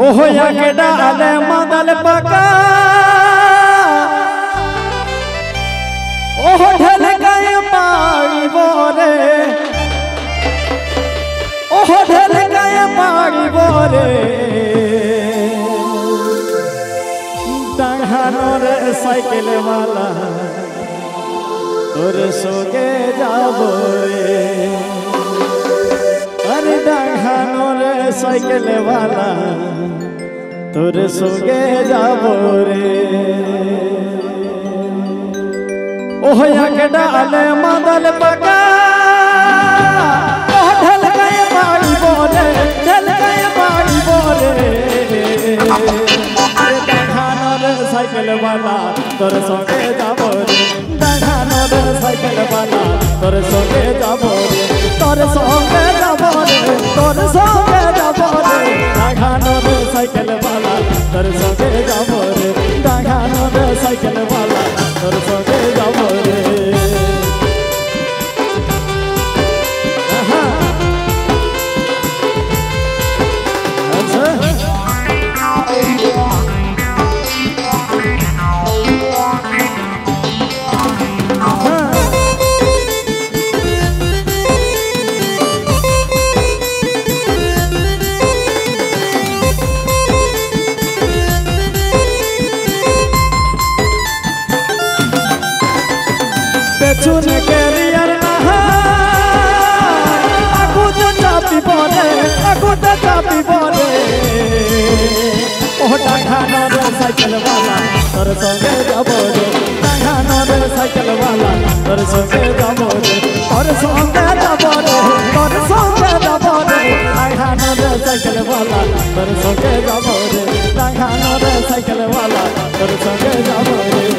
ओहो के डाले मदल पका ओहो ढल गए पाड़ी बोरे ओहो ढल गए पाड़ी बोरे डांगानो रे साइकिल वाला तोर सोगे जाबो रे अरे डांगानो रे साइकिल वाला तोर सोगे जाबो रे ओहो के डाले मदल पका ओह ढल गए पाड़ी बोले ढल गए पाड़ी बोले डांगानो रे साइकिल वाला तोर सोगे जाबो रे डांगानो रे साइकिल वाला तोर सोगे जाबो रे तोर सोगे जाबो रे तोर सोगे जाबो रे डांगानो रे साइकिल वाला तोर सोगे जाबो रे डांगानो रे साइकिल वाला तोर सोगे जाबो रे चुन कैरियर नहा अकुत चापी बोले अकुत चापी बोले ओह डांगानो रे साइकिल वाला तोर संगे जाबो रे डांगानो रे साइकिल वाला तोर संगे जाबो रे तोर संगे जाबो रे तोर संगे जाबो रे डांगानो रे साइकिल वाला तोर संगे जाबो रे डांगानो रे साइकिल वाला तोर संगे जाबो रे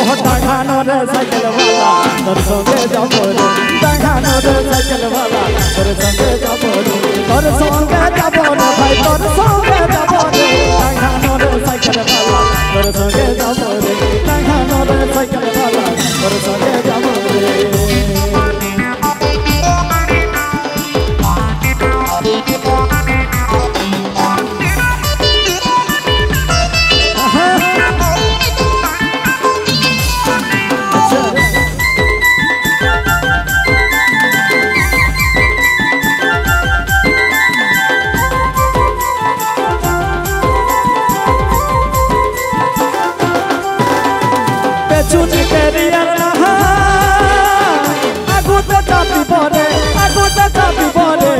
साइकिल वाला तोर संगे जाबो रे डांगानो रे साइकिल वाला तोर संगे जाबो रे तोर संगे जाबो रे भाई तोर संगे जाबो रे डांगानो रे साइकिल वाला तोर संगे जाबो रे डांगानो रे साइकिल वाला तोर संगे जाबो रे चुन कैरियर नहा अकुत चापी बोले अकुत चापी बोले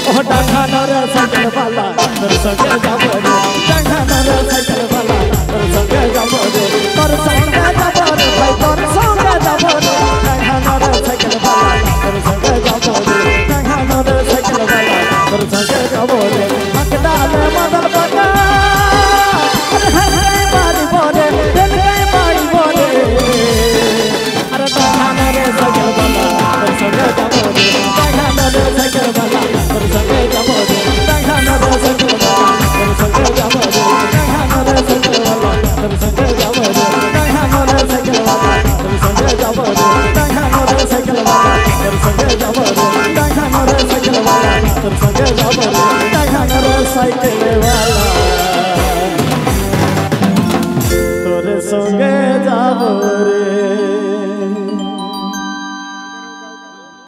ओह डांगानो रे साइकिल वाला तोर संगे जाबो रे डांगानो रे साइकिल वाला तोर संगे जाबो रे तोर संगे जाबो रे भाई तोर संगे जाबो रे डांगानो रे साइकिल वाला तोर संगे जाबो रे डांगानो रे साइकिल वाला तोर संगे जाबो रे हक डाले मदल पका अरे बारी बोले दिल गए पाड़ी बोले अरे डांगानो रे साइकिल वाला तोर संगे जाबो रे डांगानो रे साइकिल वाला तोर संगे जाबो रे डांगानो रे साइकिल वाला तोर संगे जाबो रे डांगानो रे साइकिल वाला तोर संगे जाबो रे डांगानो रे साइकिल वाला तोर संगे जाबो रे डांगानो रे साइकिल वाला तोर संगे जाबो